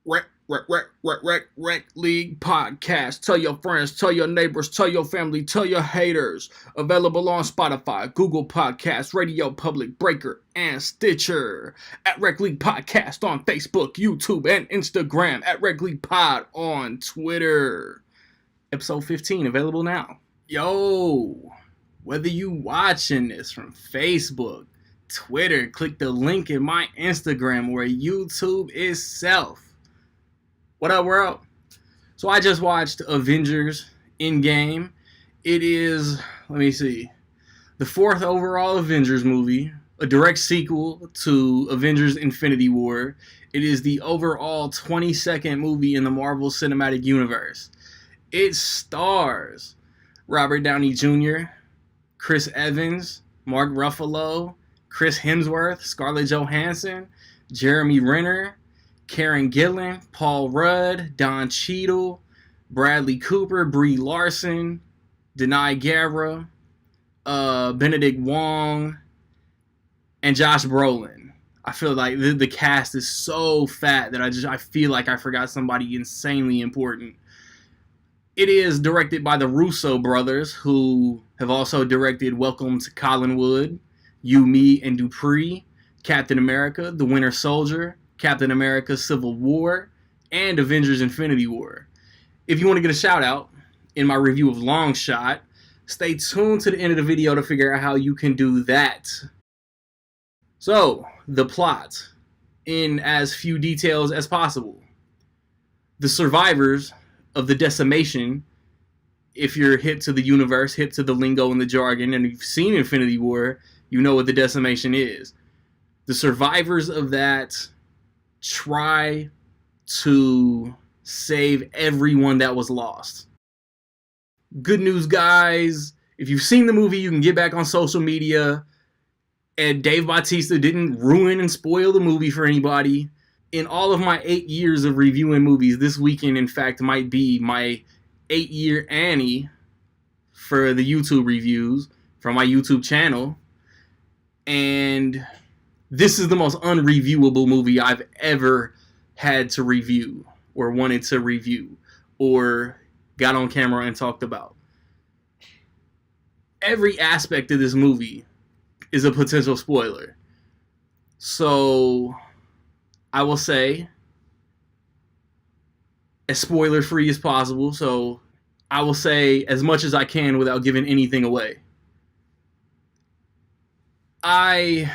Rec League Podcast. Tell your friends, tell your neighbors, tell your family, tell your haters. Available on Spotify, Google Podcasts, Radio Public, Breaker, and Stitcher. At Rec League Podcast on Facebook, YouTube, and Instagram. At Rec League Pod on Twitter. Episode 15 available now. Yo, whether you watching this from Facebook, Twitter, click the link in my Instagram or YouTube itself. What up, world? So I just watched Avengers Endgame. It is, let me see, the fourth overall Avengers movie, a direct sequel to Avengers Infinity War. It is the overall 22nd movie in the Marvel Cinematic Universe. It stars Robert Downey Jr., Chris Evans, Mark Ruffalo, Chris Hemsworth, Scarlett Johansson, Jeremy Renner, Karen Gillan, Paul Rudd, Don Cheadle, Bradley Cooper, Brie Larson, Denai Guerra, Benedict Wong, and Josh Brolin. I feel like the cast is so fat that I feel like I forgot somebody insanely important. It is directed by the Russo brothers, who have also directed Welcome to Collinwood, You, Me, and Dupree, Captain America, The Winter Soldier, Captain America Civil War, and Avengers Infinity War. If you want to get a shout out in my review of Long Shot, stay tuned to the end of the video to figure out how you can do that. So, the plot, in as few details as possible. The survivors of the decimation, if you're hip to the universe, hip to the lingo and the jargon, and you've seen Infinity War, you know what the decimation is. The survivors of that try to save everyone that was lost. Good news, guys. If you've seen the movie, you can get back on social media. And Dave Bautista didn't ruin and spoil the movie for anybody. In all of my 8 years of reviewing movies, this weekend, in fact, might be my 8-year Annie for the YouTube reviews from my YouTube channel. And this is the most unreviewable movie I've ever had to review or wanted to review or got on camera and talked about. Every aspect of this movie is a potential spoiler. So I will say as spoiler free as possible. So I will say as much as I can without giving anything away. I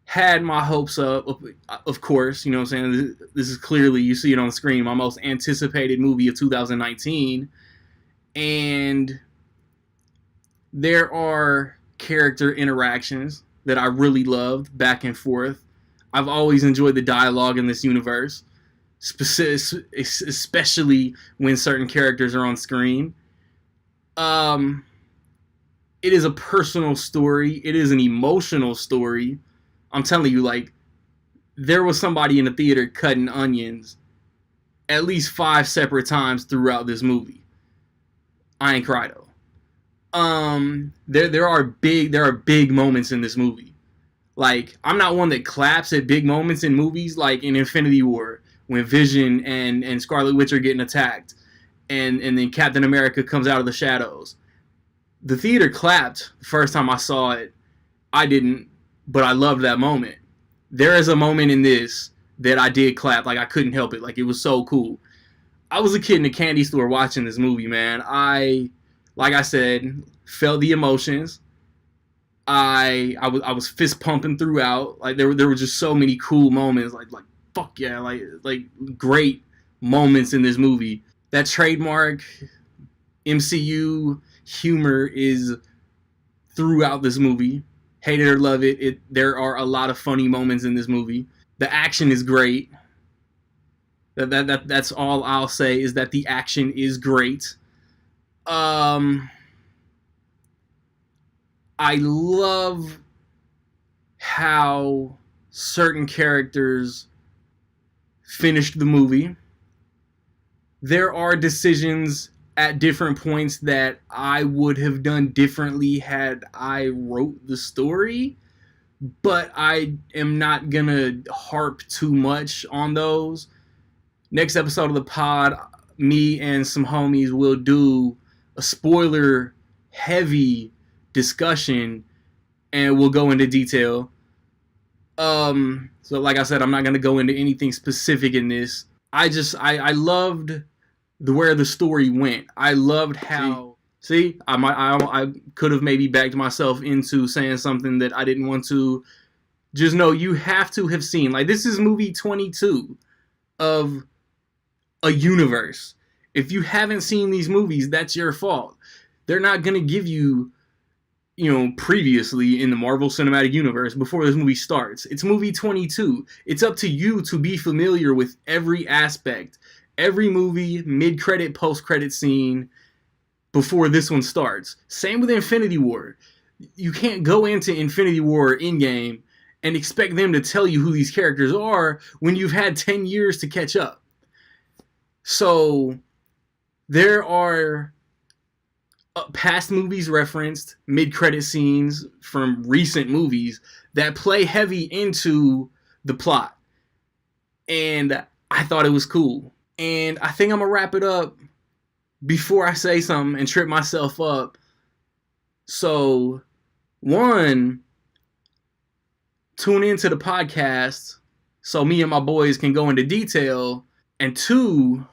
had my hopes up, of course, you know what I'm saying? This is clearly, you see it on the screen, my most anticipated movie of 2019. And there are character interactions that I really loved back and forth. I've always enjoyed the dialogue in this universe, especially when certain characters are on screen. It is a personal story. It is an emotional story. I'm telling you, like, there was somebody in the theater cutting onions at least 5 separate times throughout this movie. I ain't cry though. There are big moments in this movie. Like, I'm not one that claps at big moments in movies, like in Infinity War when Vision and Scarlet Witch are getting attacked, and then Captain America comes out of the shadows. The theater clapped the first time I saw it. I didn't, but I loved that moment. There is a moment in this that I did clap. Like, I couldn't help it. Like, it was so cool. I was a kid in a candy store watching this movie, man. Like I said, felt the emotions. I was fist pumping throughout. Like, there were just so many cool moments. Like fuck yeah, like great moments in this movie. That trademark MCU humor is throughout this movie. Hate it or love it, there are a lot of funny moments in this movie. The action is great. That's all I'll say, is that the action is great. I love how certain characters finished the movie. There are decisions at different points that I would have done differently had I wrote the story. but I am not gonna harp too much on those. Next episode of the pod, me and some homies will do a spoiler heavy discussion and we'll go into detail. So like I said, I'm not gonna go into anything specific in this. I loved where the story went. I loved how I could have maybe backed myself into saying something that I didn't want to. Just know you have to have seen, like, this is movie 22 of a universe. If you haven't seen these movies, that's your fault. They're not gonna give you, previously in the Marvel Cinematic Universe before this movie starts. It's movie 22. It's up to you to be familiar with every aspect, every movie, mid-credit, post-credit scene before this one starts. Same with Infinity War. You can't go into Infinity War Endgame and expect them to tell you who these characters are when you've had 10 years to catch up. So there are past movies referenced, mid-credit scenes from recent movies that play heavy into the plot. And I thought it was cool. And I think I'm going to wrap it up before I say something and trip myself up. So, one, tune into the podcast so me and my boys can go into detail. And two,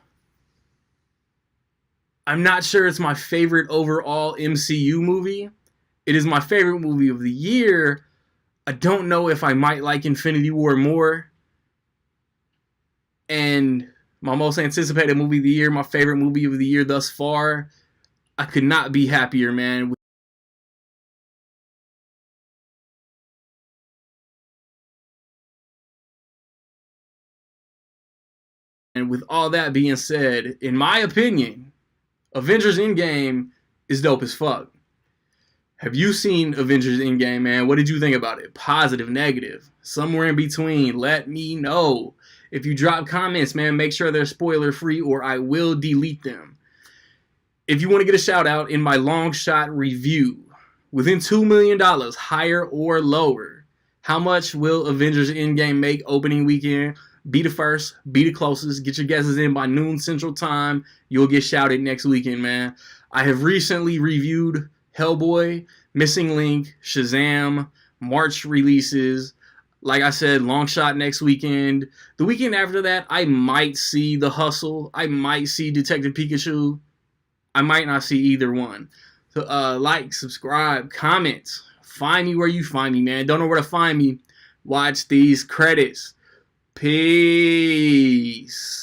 I'm not sure it's my favorite overall MCU movie. It is my favorite movie of the year. I don't know if I might like Infinity War more. And my most anticipated movie of the year, my favorite movie of the year thus far. I could not be happier, man. And with all that being said, in my opinion, Avengers Endgame is dope as fuck. Have you seen Avengers Endgame, man? What did you think about it? Positive, negative, somewhere in between? Let me know. If you drop comments, man, make sure they're spoiler free or I will delete them. If you want to get a shout out in my long shot review, within $2 million, higher or lower, how much will Avengers Endgame make opening weekend? Be the first, be the closest, get your guesses in by noon Central Time. You'll get shouted next weekend, man. I have recently reviewed Hellboy, Missing Link, Shazam, March releases. Like I said, long shot next weekend. The weekend after that, I might see The Hustle. I might see Detective Pikachu. I might not see either one. So like, subscribe, comment. Find me where you find me, man. Don't know where to find me. Watch these credits. Peace.